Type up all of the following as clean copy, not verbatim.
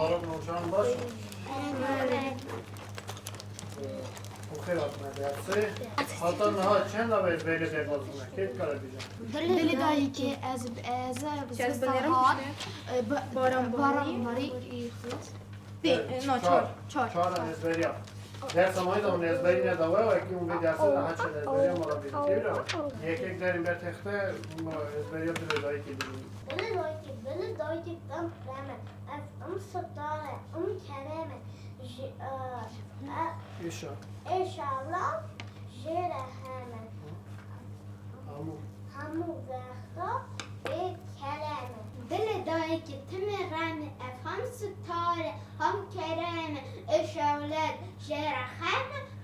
برام روشن باشه. بخیر آتونه درسه حتی نها چند لبه از بیلی درباز بونه کیف کاره بیجن دلی دایی که از بسترهات باران باری چهار نزبری ها درس مایی دامون نزبری نداوه و اکی اون به درس ده چه نزبری ها مالا بیدی که بیرا یک داریم بر تخته نزبری ها دلی دایی که بیریم دلی دایی که دم رمه از ام ستاره ام کرمه ایشا انشالله جیر همو وقتا به کلمه دل دایی که تم رمه افهم ستاره هم کرمه انشالله جیر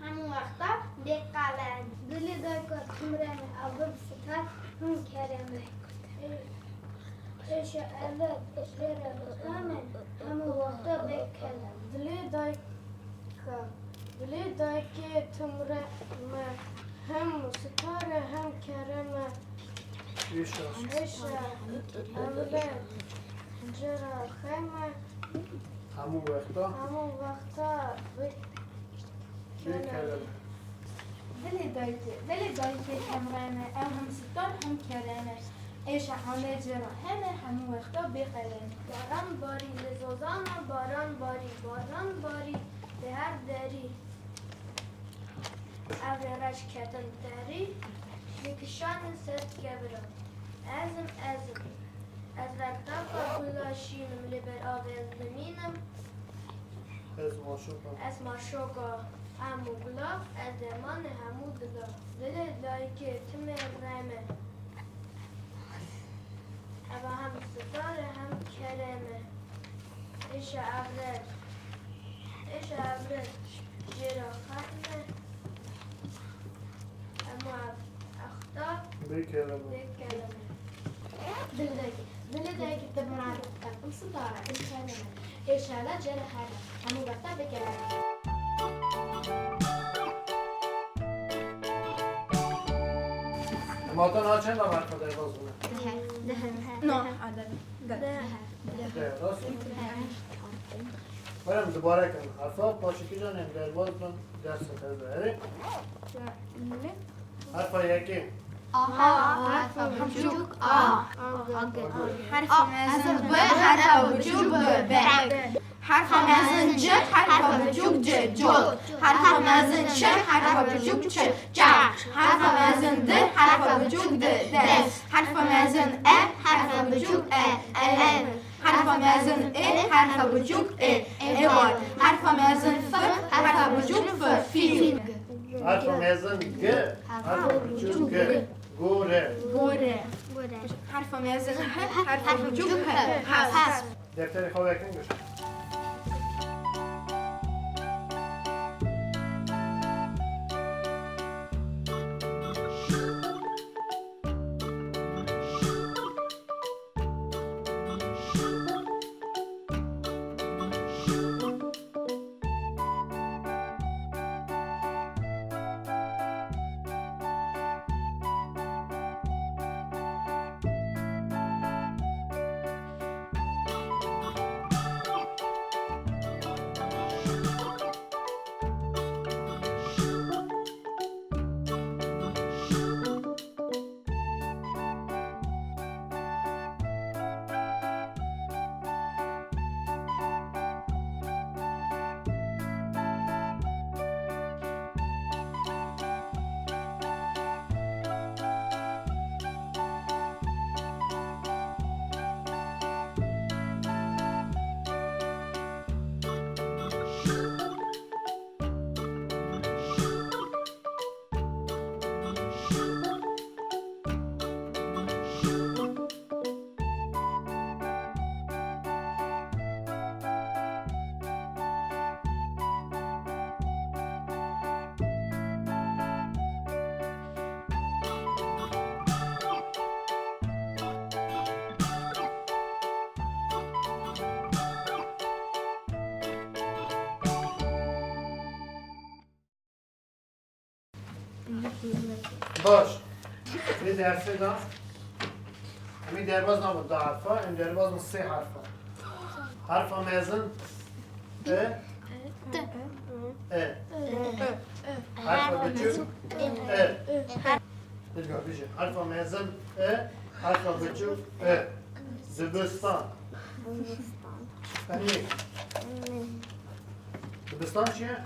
همو وقتا به قلم دل دایی که تم رمه افهم ستاره هم کرمه انشالله جیر همو وقتا به کلم دل دایی که تمره هم ستاره هم کرمه ایشا اوله جرا خیمه همون وقتا به کلمه دلی دایی که تمرانه او هم ستار هم کرانه ایش همه جرا همه وقتا بخلن باران باری لزوزان باران باری به هر دری اولش کتن دری یکشان ست گبرم ازم از رکتا بلاشینم لبر آویز زمینم از ماشوکا همو گلاف از دمان همو دلا دل دایی که تم رمه اما هم ستاره هم کرمه ایش اولاد جرا خطمه اما اختا به کلمه بکلمه دلی دایی که تمرانه او ستاره هم کرانه ایشالا جرا همه وقتا بکرانه ماتان ها چند لبه حرفا درباز بونه ده راست برم دوباره کن حرفا پاشکی جانیم درباز بون درس تازه هره حرفا یکی حرف بجوک حرف مزن ب حرف بجوک ب حرف مزن ج حرف بجوک ج حرف مزن ش حرف بجوک ch حرف مزن د حرف بجوک د حرف مزن ا حرف بجوک ا حرف مزن ا حرف بجوک حرف مزن ف حرف بجوک ف فیل حرف مزن گ حرف بجوک گ گوره حرف مزن ه حرف بجوک ه دفتر خواه یکن گوش باش یه درسه دا همین درباز نبود 2 حرفا این درباز 3 حرفا Harfa mezun. E. E. Harfa buçuk. E. Dilga bişe. Harfa mezun. E. Harfa buçuk. E. Dibistan. Anne. Dibistan çiye?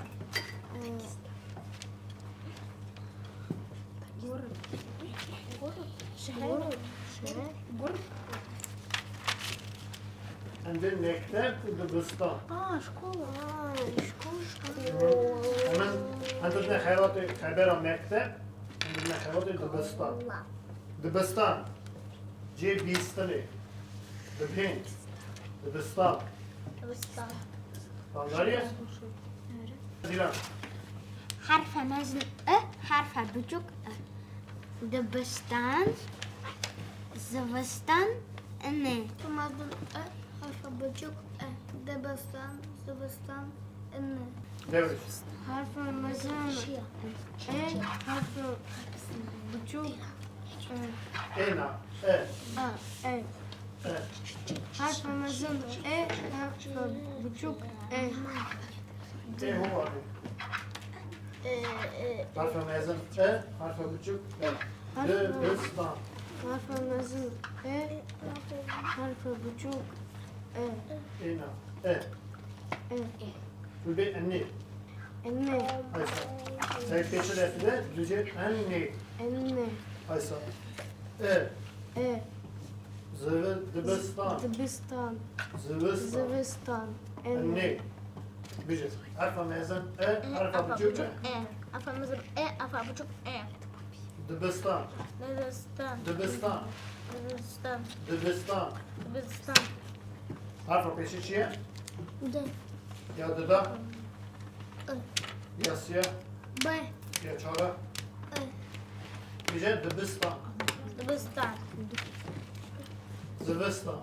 عندنا مكتب في دبستان. شكون كمان عندنا خيارات خبيرة مكتب عندنا خيارات دبستان. دبستان جي بيستني دبين دبستان. فهمتارية؟ ديران حرف مزن حرف بجوك دبستان زوستان اني مزن حرف بجوك دبستان زوستان اني دورش حرف مزن حرف بجوك هنا اه اه اه حرف مزن حرف بجوك ايه هو هذا حرف مازن اه حرف بتشوف دبستان. حرف مزن حرف بجوك هنا اه والبي اني اني هايسا زي كيشل افده دوجه اني اني هايسا اه دبستان دبستان زبستان زوستان اني بيجي حرف مازن اه حرف بتشوف حرف مزن حرف بجوك دبستان دبستان دبستان دبستان دبستان دبستان حرف بيشي شيء يا ددا يا سيا باي يا çara بيجي دبستان دبستان زبستان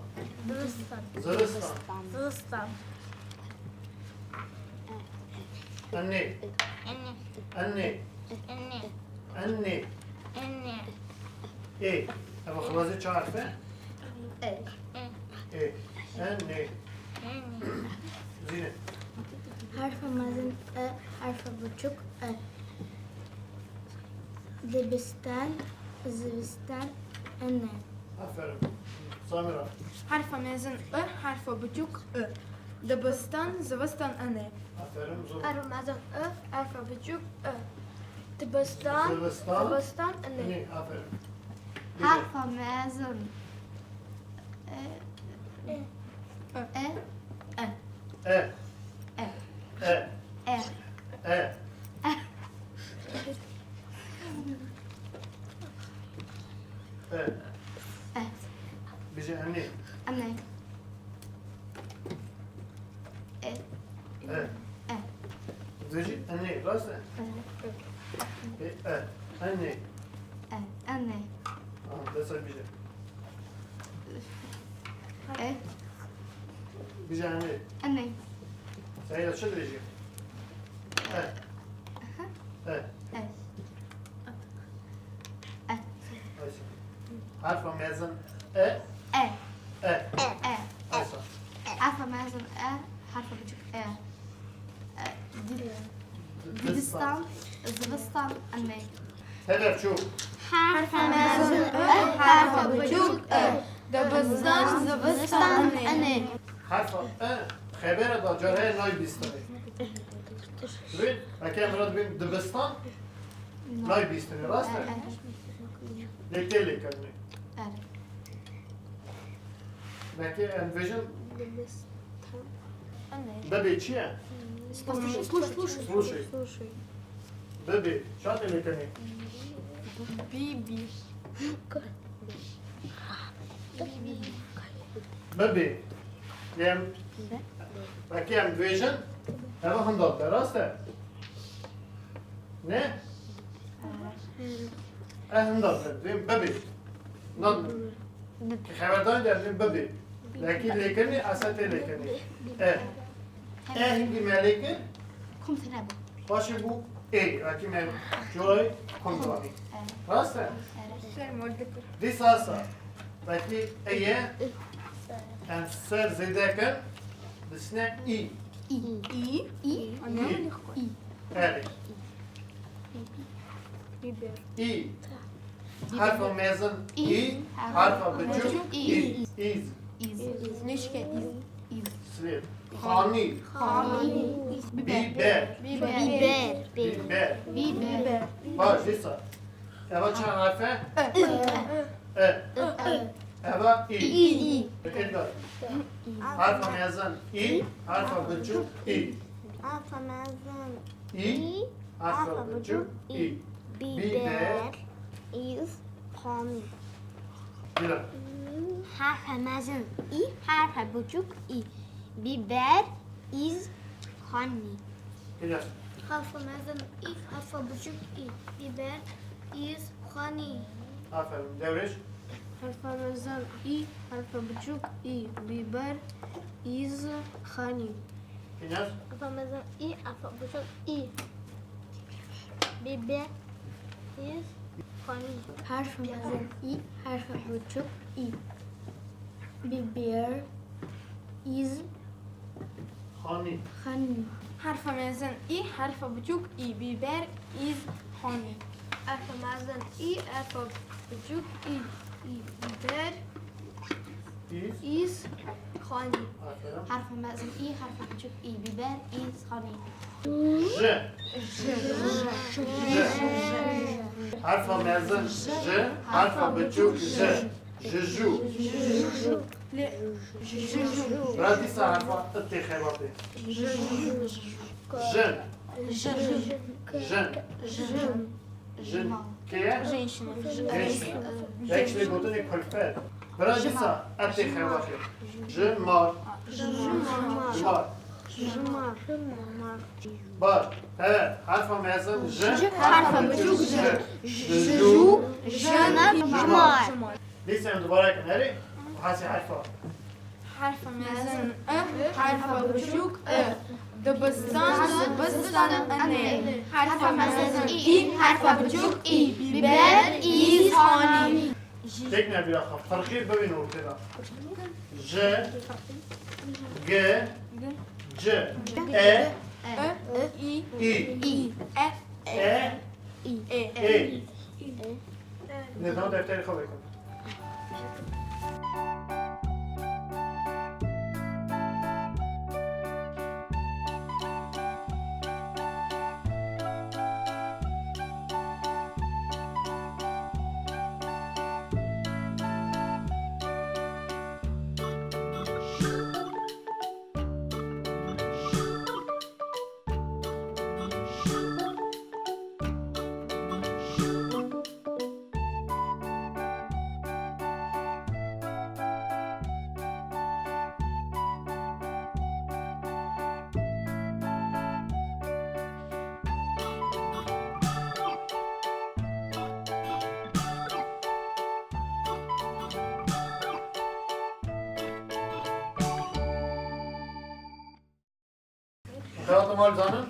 دبستان زرستان دبستان اني اني اني اني اني اني ايه ابو خلاص شو عارفه ايه ايه اني اني زينه حرف مزن حرف بجوك دبستان زوستان اني aferin Samira حرف مازن حرف بجوك دبستان زوستان اني aferin Zul حرف مازن حرف بجوك دبستان Zıvıstan زوستان اني اني aferin حرف مازن e e e e بيجي اني اني e بيجي اني راسه e اني اني بس بيجي بيجي اني اني سعيد شو بيجي حرف مازن ا ايسا حرف مازن حرف بجوك دبستان زوستان اني هدف شو حرف مازن حرف بجوك دبستان زوستان اني حرف خبر دا جاره نای بیستنی ببین اگه مراد ببین دبستان نای بیستنی راسته لیکه لیکنی بکی انویژن ببی چیه؟ Слушай. ببی شاید لیکنی بيبي ببی یم بکی انویژن هوا هم داد راسته نه؟ هم داد ببی ناد خبردار داریم ببی لكن لیکنی اساس لیکنی هنگی ملکه كم تلعب باشه بو لكن من جوی کنترلی راسته دی ساسا لكن ایه ان سر زیده کن Dısne i. İ. Evet. İ. Harfa mezun i. Harfa buçuk i. İz. Nişke. Slir. Hani. Biber. Biber. Baş lisa. Eva çan harfe? Eva i. Edgar. Harfa mezun i. Harfa buçuk i. Harfa mezun I. Harfa buçuk i. biber iz hani. Bilal. Harfa mezun i. Harfa buçuk i. Biber iz hani. Bilal. Harfa mezun i. Harfa buçuk i. Biber iz hani. Aferin. Devreş. Harfa mezun i. Harfa buçuk i. Biber iz hani. İnyaz. Harfa mezun i. Harfa buçuk i. Biber iz hani. Harfa mezun i. Harfa buçuk i. Biber iz Hani. hani. Harfa mezun i. Harfa buçuk i. Biber iz hani. Harfa mezun i. Harfa buçuk i. Biber İz. iz hani. Aferin. Harfa mezun i. Harfa buçuk i. Biber iz hani. J. Harfa mezun J. Harfa buçuk J. Juju. Radisa harfa ıttı xebatı. Jön. Jön. Jön. Keye? Женщина. Gençlik. Gençlik bu da ne kulfer. Radisa ıttı xebatı. Jön mar. Mar. Bar. Evet. Harfa mezun J. Harfa buçuk J. Juju. Jumar. Listen دوباره کناری. هستی حرفا. Harfa mezun I. Harfa buçuk I. Dıbıstan anne. Harfa mezun I. Harfa buçuk I. Biber iz hani. تکنه بیا خب فرقی ببین ارتدا. ج ج ج ا I. ای I. ا ای نظام دفتری خواه بکن. خیالات مال زنم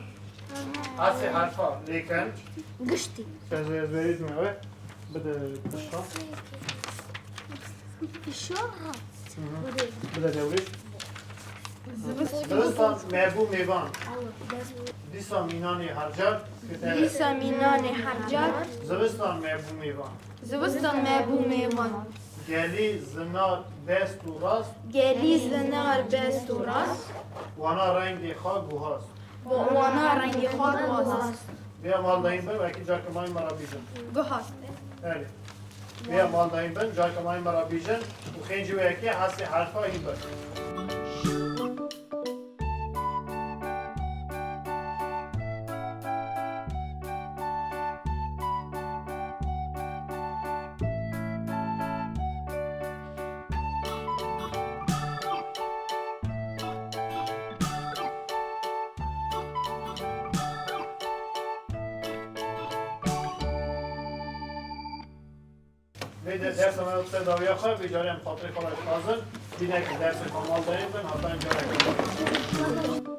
هستی حرفا لیکن Gıştı. برید میوه بده کشتا بده دوریش درستان میبو میوان دیسا مینانی هرجر Lisa minane harcar. زبستان میبو میوان Zıvıstan mebu mevan. گلی زنات دست و راست Geli zınar besturas. وانا رنگ خواه گوهاست Bu ona rengi hot vazas. بیا مال دهیم بر وکی جا کمای مرا بیجن Guhas. بله بیا مال دهیم بر جا کمای مرا بیجن و خیلی وکی هستی حرفا این بر بیده درس من اکتر داویا خواه بیجاریم خاطر خواهش حاضر بینه که درس کامال داریم بین حتی اینجا رکن